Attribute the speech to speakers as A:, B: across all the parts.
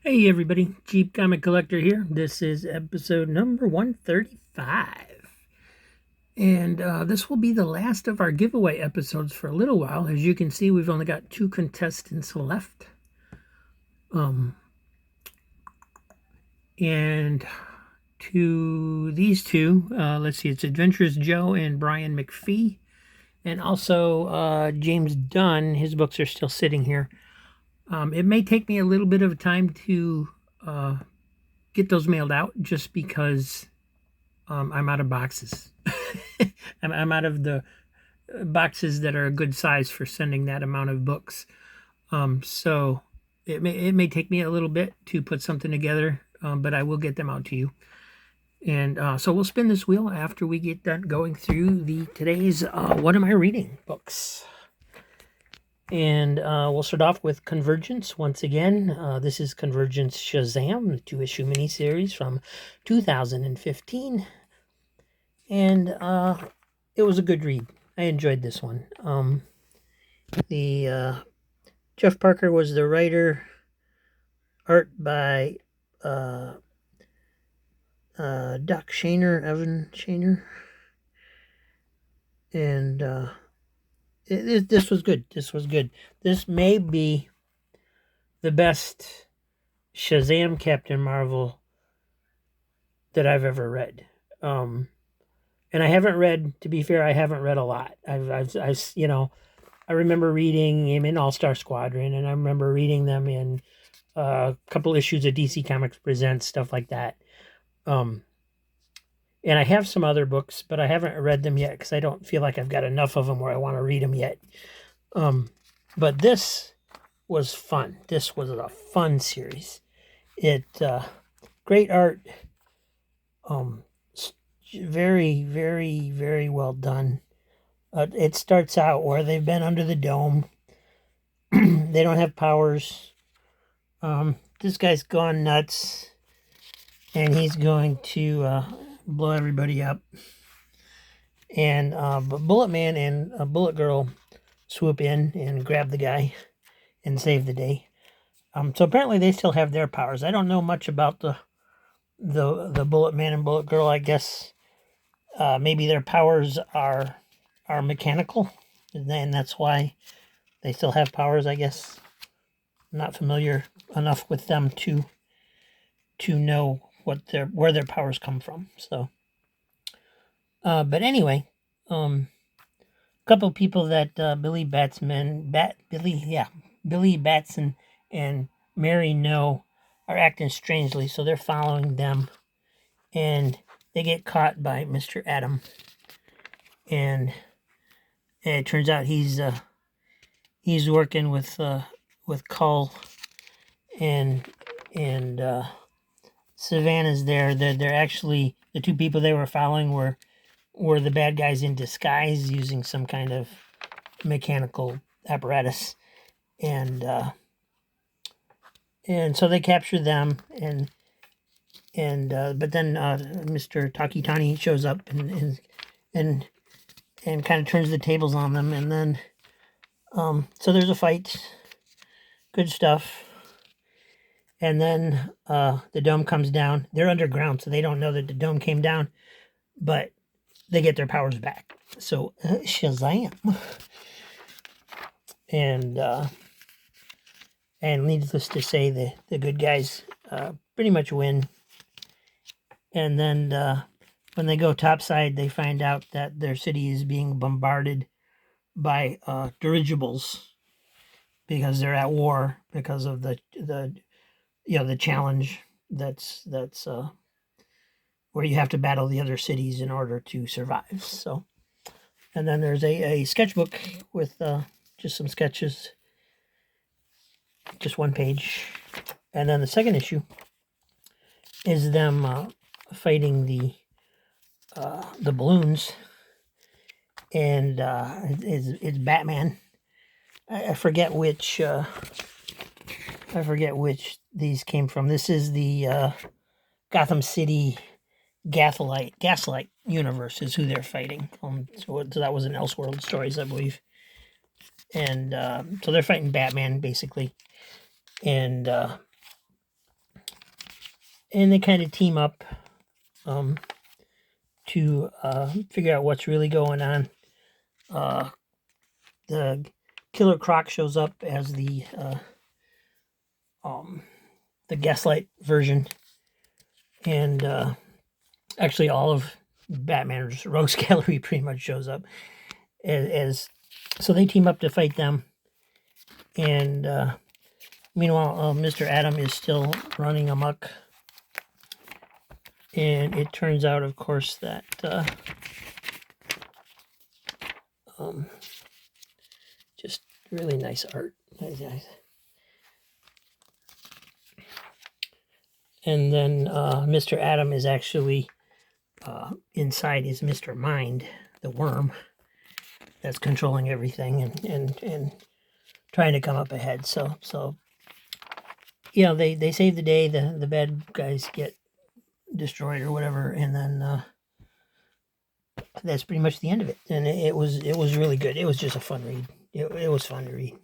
A: Hey everybody, Cheap Comic Collector here. This is episode number 135. And this will be the last of our giveaway episodes for a little while. As you can see, we've only got 2 contestants left. And to these two, let's see, it's Adventurous Joe and Brian McPhee. And also James Dunn, his books are still sitting here. It may take me a little bit of time to get those mailed out just because I'm out of boxes. I'm out of the boxes that are a good size for sending that amount of books. So it may take me a little bit to put something together, but I will get them out to you. And so we'll spin this wheel after we get done going through today's What Am I Reading books. And we'll start off with Convergence once again. This is Convergence Shazam, the 2-issue miniseries from 2015. And it was a good read. I enjoyed this one. Jeff Parker was the writer, art by Doc Shaner, Evan Shaner, and this was good. This was good. This may be the best Shazam Captain Marvel that I've ever read. And I haven't read, to be fair, I haven't read a lot. I remember reading him in All-Star Squadron, and I remember reading them in a couple issues of DC Comics Presents, stuff like that. And I have some other books, but I haven't read them yet because I don't feel like I've got enough of them where I want to read them yet. But this was fun. This was a fun series. Great art. Very, very, very well done. It starts out where they've been under the dome. They don't have powers. This guy's gone nuts, and he's going to blow everybody up. And but Bullet Man and Bullet Girl swoop in and grab the guy and save the day. So apparently they still have their powers. I don't know much about the Bullet Man and Bullet Girl. I guess maybe their powers are mechanical, and that's why they still have powers, I guess. I'm not familiar enough with them to know where their powers come from. So, but anyway, a couple people that Billy Batson and Mary know are acting strangely, so they're following them, and they get caught by Mr. Atom, and it turns out he's working with Cull, and Savannah's there. They're actually the two people they were following were the bad guys in disguise using some kind of mechanical apparatus, and so they capture them, but then Mr. Takitani shows up and kind of turns the tables on them, and then so there's a fight. Good stuff. And then the dome comes down. They're underground, so they don't know that the dome came down, but they get their powers back. So Shazam. And needless to say, the good guys pretty much win. And then when they go topside, they find out that their city is being bombarded by dirigibles because they're at war because of the challenge that's where you have to battle the other cities in order to survive. So, and then there's a sketchbook with just some sketches, just one page, and then the second issue is them fighting the balloons, and it's Batman. I forget which these came from. This is the Gotham City Gaslight universe is who they're fighting. So that was in Elseworld Stories, I believe. And so they're fighting Batman, basically. And and they kind of team up to figure out what's really going on. The Killer Croc shows up as the Gaslight version, and actually all of Batman's Rogues Gallery pretty much shows up as so they team up to fight them. And meanwhile, Mr. Atom is still running amok, and it turns out, of course, that just really nice art. And then Mr. Atom is actually inside is Mr. Mind, the worm that's controlling everything and trying to come up ahead. So yeah, they save the day. The bad guys get destroyed or whatever, and then that's pretty much the end of it. And it was really good. It was just a fun read. It was fun to read.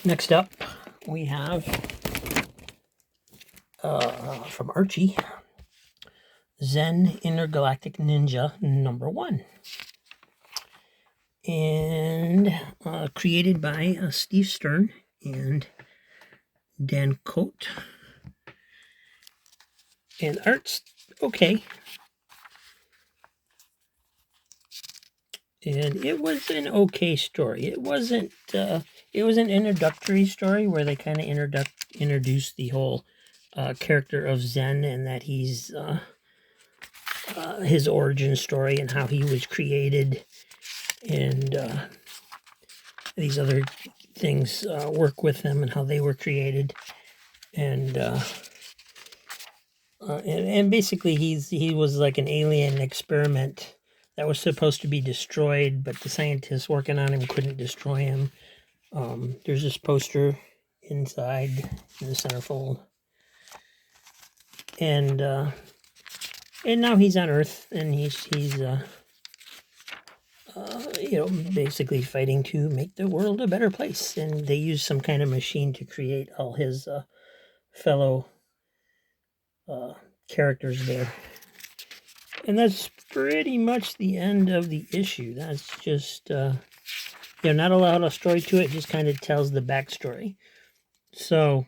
A: Next up, we have from Archie, Zen Intergalactic Ninja #1. And created by Steve Stern and Dan Coate. And art's okay. And it was an okay story. It was an introductory story where they kind of introduced the whole character of Zen, and that he's his origin story and how he was created, and these other things work with them and how they were created, and basically he was like an alien experiment that was supposed to be destroyed, but the scientists working on him couldn't destroy him. There's this poster inside in the centerfold, and now he's on Earth, and he's basically fighting to make the world a better place. And they use some kind of machine to create all his fellow characters there. And that's pretty much the end of the issue. That's just, not a lot of story to it. Just kind of tells the backstory. So,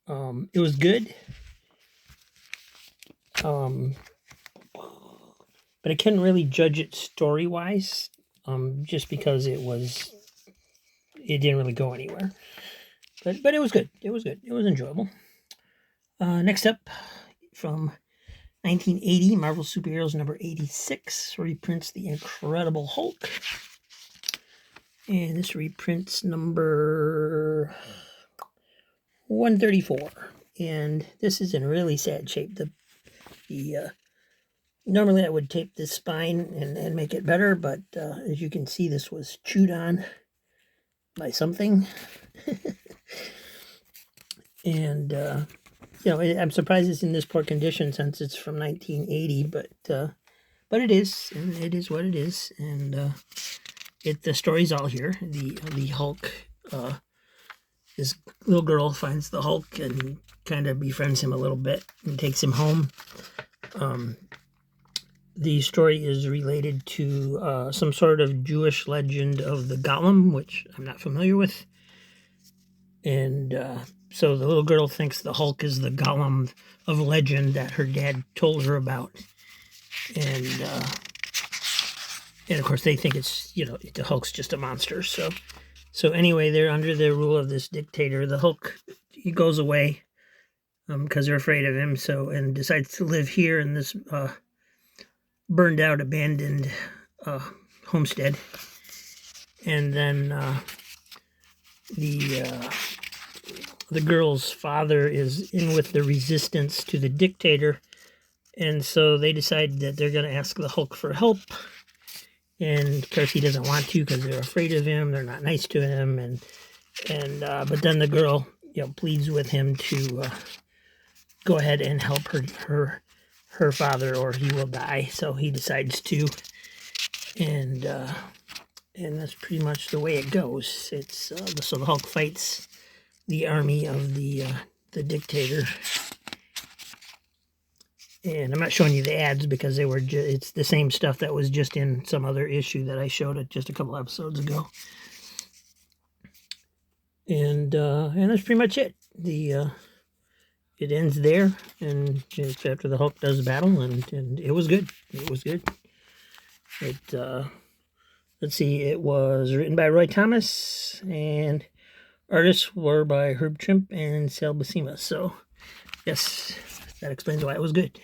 A: it was good. But I couldn't really judge it story-wise, just because it didn't really go anywhere. But it was good. It was good. It was enjoyable. Next up, from 1980, Marvel Superheroes #86 reprints The Incredible Hulk. And this reprints number 134. And this is in really sad shape. Normally I would tape this spine and make it better, but as you can see, this was chewed on by something. And I'm surprised it's in this poor condition since it's from 1980, but it is, and it is what it is, and the story's all here. The Hulk, this little girl finds the Hulk and kind of befriends him a little bit and takes him home. The story is related to some sort of Jewish legend of the Golem, which I'm not familiar with. And so the little girl thinks the Hulk is the Golem of legend that her dad told her about. And of course they think it's, the Hulk's just a monster. So anyway, they're under the rule of this dictator. The Hulk, he goes away because they're afraid of him. And decides to live here in this burned out, abandoned homestead. And then the girl's father is in with the resistance to the dictator, and so they decide that they're going to ask the Hulk for help. And of course he doesn't want to because they're afraid of him. They're not nice to him, but then the girl pleads with him to go ahead and help her father or he will die. So he decides to, and that's pretty much the way it goes. It's so the Hulk fights the army of the the Dictator. And I'm not showing you the ads because they were it's the same stuff that was just in some other issue that I showed it just a couple episodes ago. And that's pretty much it. It ends there, and it's after the Hulk does battle, and it was good. It was good. Let's see, it was written by Roy Thomas, and artists were by Herb Trimp and Sal Buscema. So, yes, that explains why it was good.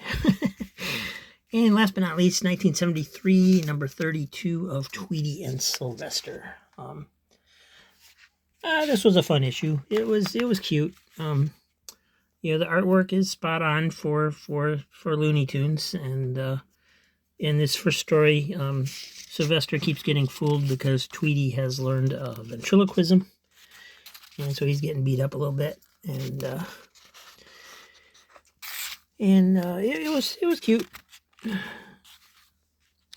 A: And last but not least, 1973, number 32 of Tweety and Sylvester. This was a fun issue. It was cute. The artwork is spot on for Looney Tunes, and in this first story, Sylvester keeps getting fooled because Tweety has learned ventriloquism, and so he's getting beat up a little bit, and it was cute.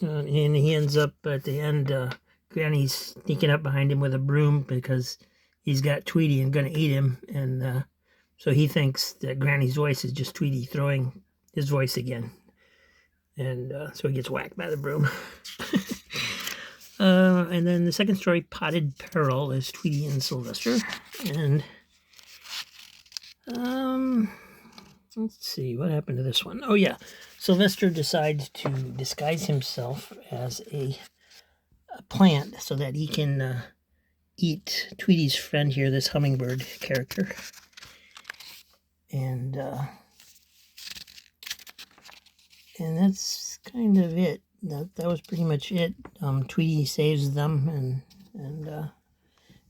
A: And he ends up at the end, Granny's sneaking up behind him with a broom because he's got Tweety and gonna eat him, and so he thinks that Granny's voice is just Tweety throwing his voice again, and so he gets whacked by the broom. And then the second story, Potted Peril, is Tweety and Sylvester, and let's see, what happened to this one? Oh, yeah. Sylvester decides to disguise himself as a plant so that he can eat Tweety's friend here, this hummingbird character. And that's kind of it. That was pretty much it. Tweety saves them, and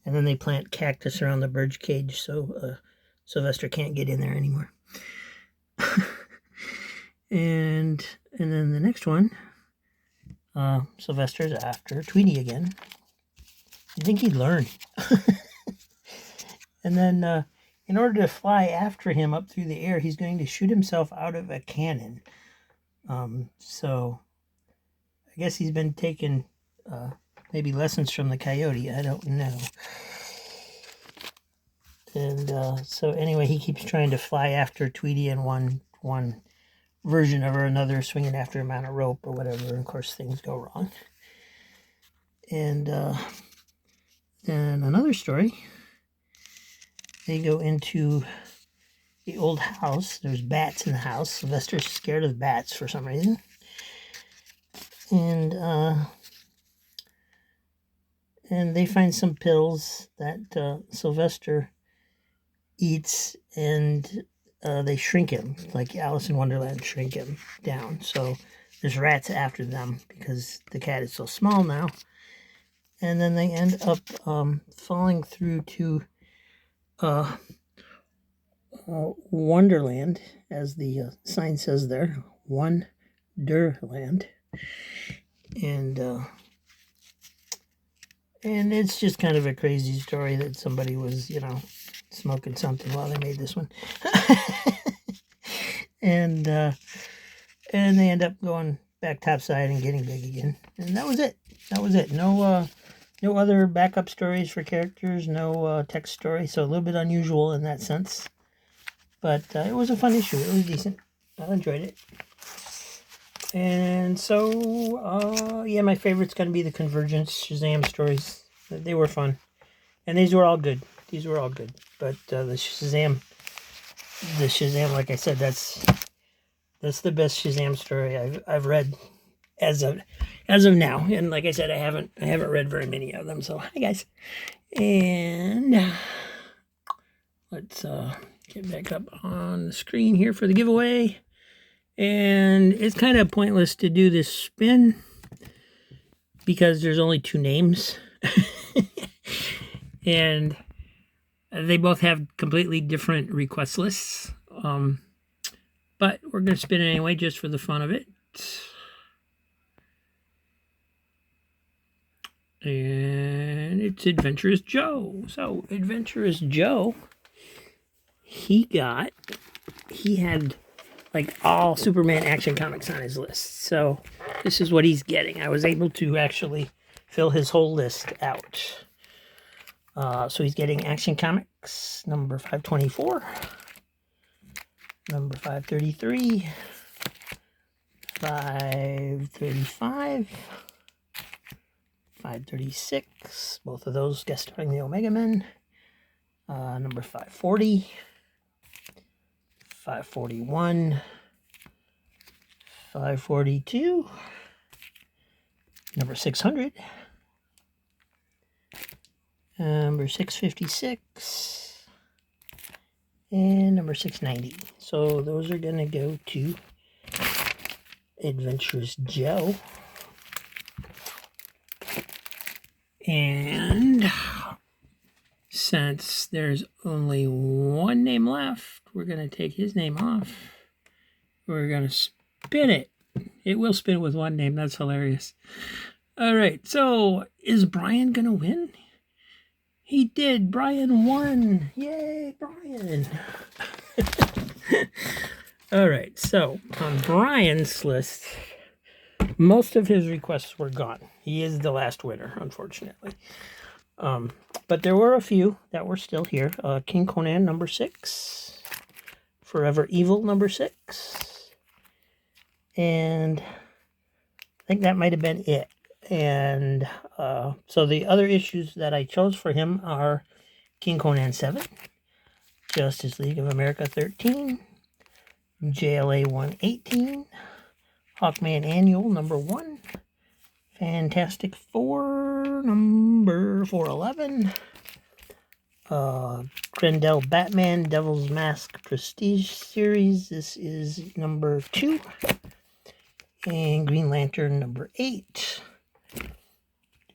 A: then they plant cactus around the bird's cage so Sylvester can't get in there anymore. and then the next one, Sylvester's after Tweety again. You think he'd learn? And then in order to fly after him up through the air, he's going to shoot himself out of a cannon. So I guess he's been taking maybe lessons from the coyote. I don't know. And so anyway, he keeps trying to fly after Tweety in one version of or another, swinging after him on a rope or whatever. And of course, things go wrong. And then another story, they go into the old house. There's bats in the house. Sylvester's scared of bats for some reason. And they find some pills that Sylvester eats, and they shrink him, like Alice in Wonderland shrink him down. So there's rats after them because the cat is so small now. And then they end up falling through to Wonderland, as the sign says there, Wonderland. And it's just kind of a crazy story that somebody was, smoking something while they made this one. And they end up going back topside and getting big again. And that was it. No other backup stories for characters, no text story, so a little bit unusual in that sense. But it was a fun issue. It was decent. I enjoyed it. And so, my favorite's going to be the Convergence Shazam stories. They were fun. And these were all good. But the Shazam, like I said, that's the best Shazam story I've read as of now. And like I said, I haven't read very many of them. So hi guys, and let's get back up on the screen here for the giveaway. And it's kind of pointless to do this spin because there's only 2 names, and they both have completely different request lists. But we're going to spin it anyway just for the fun of it. And it's Adventurous Joe. So Adventurous Joe, he had like all Superman Action Comics on his list. So this is what he's getting. I was able to actually fill his whole list out. So he's getting Action Comics number 524. number 533, 535, 536, both of those guest starring the Omega Men. Number 540, 541, 542, number 600, number 656, and number 690. So those are going to go to Adventurous Joe. And since there's only one name left, we're going to take his name off. We're going to spin it. It will spin with one name. That's hilarious. All right. So is Brian going to win? He did. Brian won. Yay, Brian. All right. So on Brian's list, most of his requests were gone. He is the last winner, unfortunately. But there were a few that were still here. King Conan, number 6. Forever Evil, number 6. And I think that might have been it. And so the other issues that I chose for him are King Conan 7, Justice League of America 13, JLA 118, Hawkman Annual number 1, Fantastic Four number 411, Grendel Batman Devil's Mask Prestige Series, this is number 2, and Green Lantern number 8,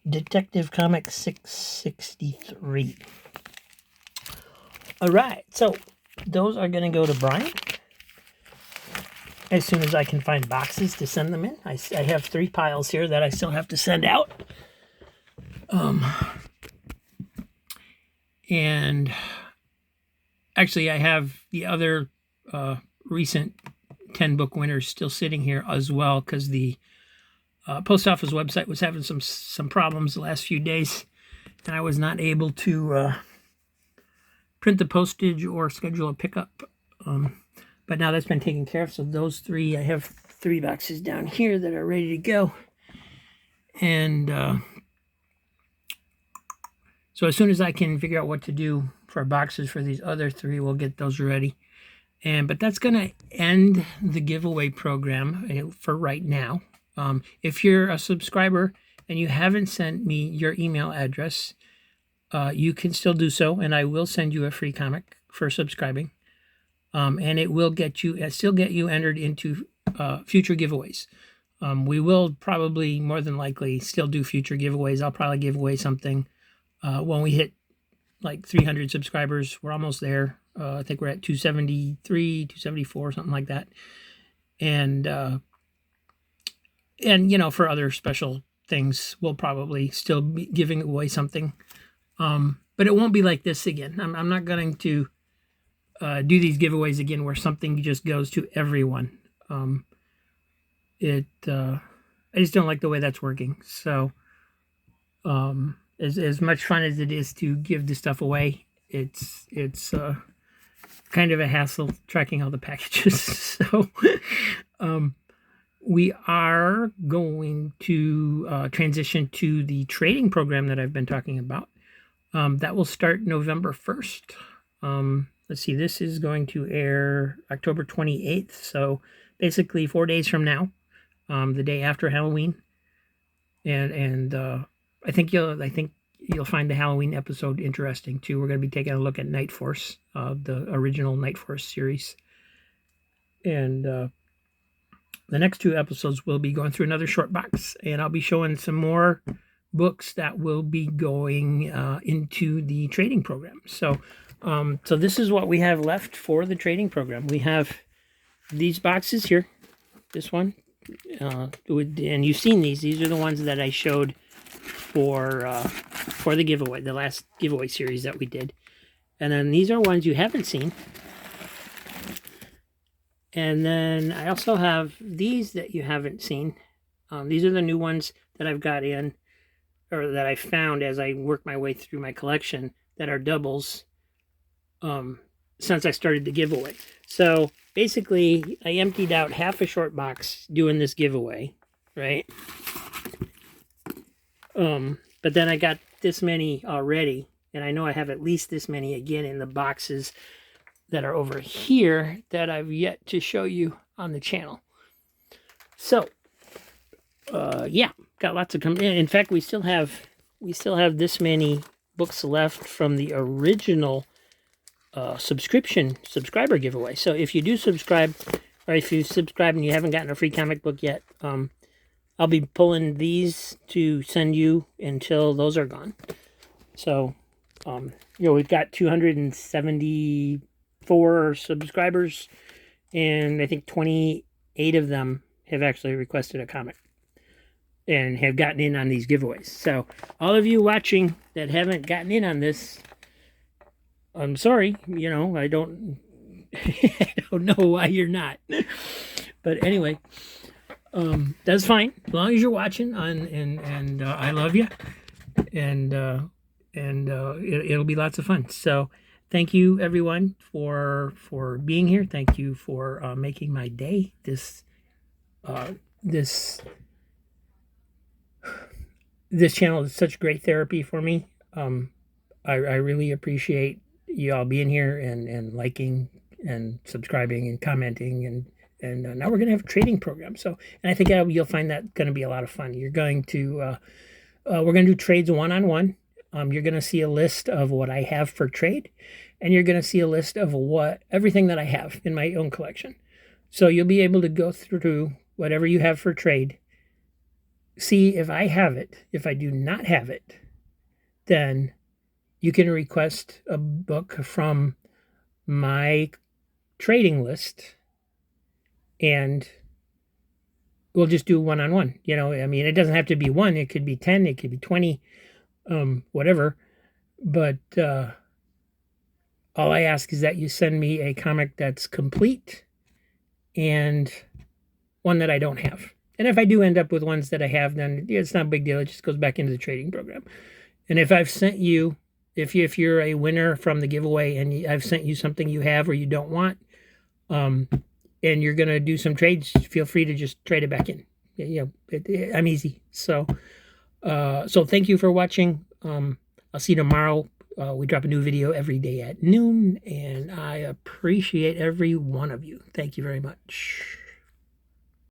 A: Detective Comics 663. All right, so those are going to go to Brian as soon as I can find boxes to send them in. I have 3 piles here that I still have to send out. And actually, I have the other recent 10-book winners still sitting here as well, because the post office website was having some problems the last few days, and I was not able to print the postage or schedule a pickup. But now that's been taken care of. So those 3, I have 3 boxes down here that are ready to go. And so as soon as I can figure out what to do for boxes for these other 3, we'll get those ready. But that's going to end the giveaway program for right now. If you're a subscriber and you haven't sent me your email address, you can still do so, and I will send you a free comic for subscribing. And it will still get you entered into future giveaways. We will probably, more than likely, still do future giveaways. I'll probably give away something when we hit like 300 subscribers. We're almost there. I think we're at 273, 274, something like that. And you know, for other special things, we'll probably still be giving away something. But it won't be like this again. I'm not going to do these giveaways again where something just goes to everyone. I just don't like the way that's working. So as much fun as it is to give the stuff away, it's kind of a hassle tracking all the packages. So we are going to transition to the trading program that I've been talking about. That will start November 1st. Let's see, this is going to air October 28th. So basically 4 days from now, the day after Halloween. And I think you'll find the Halloween episode interesting too. We're going to be taking a look at Night Force, the original Night Force series. And the next 2 episodes will be going through another short box, and I'll be showing some more books that will be going into the trading program. So this is what we have left for the trading program. We have these boxes here, this one, and you've seen these. These are the ones that I showed for the giveaway, the last giveaway series that we did. And then these are ones you haven't seen. And then I also have these that you haven't seen. These are the new ones that I've got in, or that I found as I work my way through my collection, that are doubles since I started the giveaway. So basically, I emptied out half a short box doing this giveaway, right? But then I got this many already, and I know I have at least this many again in the boxes that are over here that I've yet to show you on the channel. So, yeah, got lots of come in. In fact, we still have this many books left from the original subscriber giveaway. So if you do subscribe, or if you subscribe and you haven't gotten a free comic book yet, I'll be pulling these to send you until those are gone. So, we've got 274 subscribers, and I think 28 of them have actually requested a comic and have gotten in on these giveaways. So all of you watching that haven't gotten in on this, I'm sorry, I don't I don't know why you're not. But anyway, that's fine. As long as you're watching and I love you. And it'll be lots of fun. So thank you everyone for being here. Thank you for making my day. This channel is such great therapy for me. I really appreciate you all being here and liking and subscribing and commenting, and now we're going to have a trading program. So, and I think you'll find that going to be a lot of fun. You're going to we're going to do trades one-on-one. You're going to see a list of what I have for trade, and you're going to see a list of everything that I have in my own collection. So you'll be able to go through whatever you have for trade, see if I have it. If I do not have it, then you can request a book from my trading list, and we'll just do one-on-one. I mean, it doesn't have to be one. It could be 10. It could be 20, whatever. But all I ask is that you send me a comic that's complete and one that I don't have. And if I do end up with ones that I have, then it's not a big deal. It just goes back into the trading program. And if I've sent you, if you're a winner from the giveaway and I've sent you something you have or you don't want, and you're going to do some trades, feel free to just trade it back in. I'm easy. So thank you for watching. I'll see you tomorrow. We drop a new video every day at noon, and I appreciate every one of you. Thank you very much.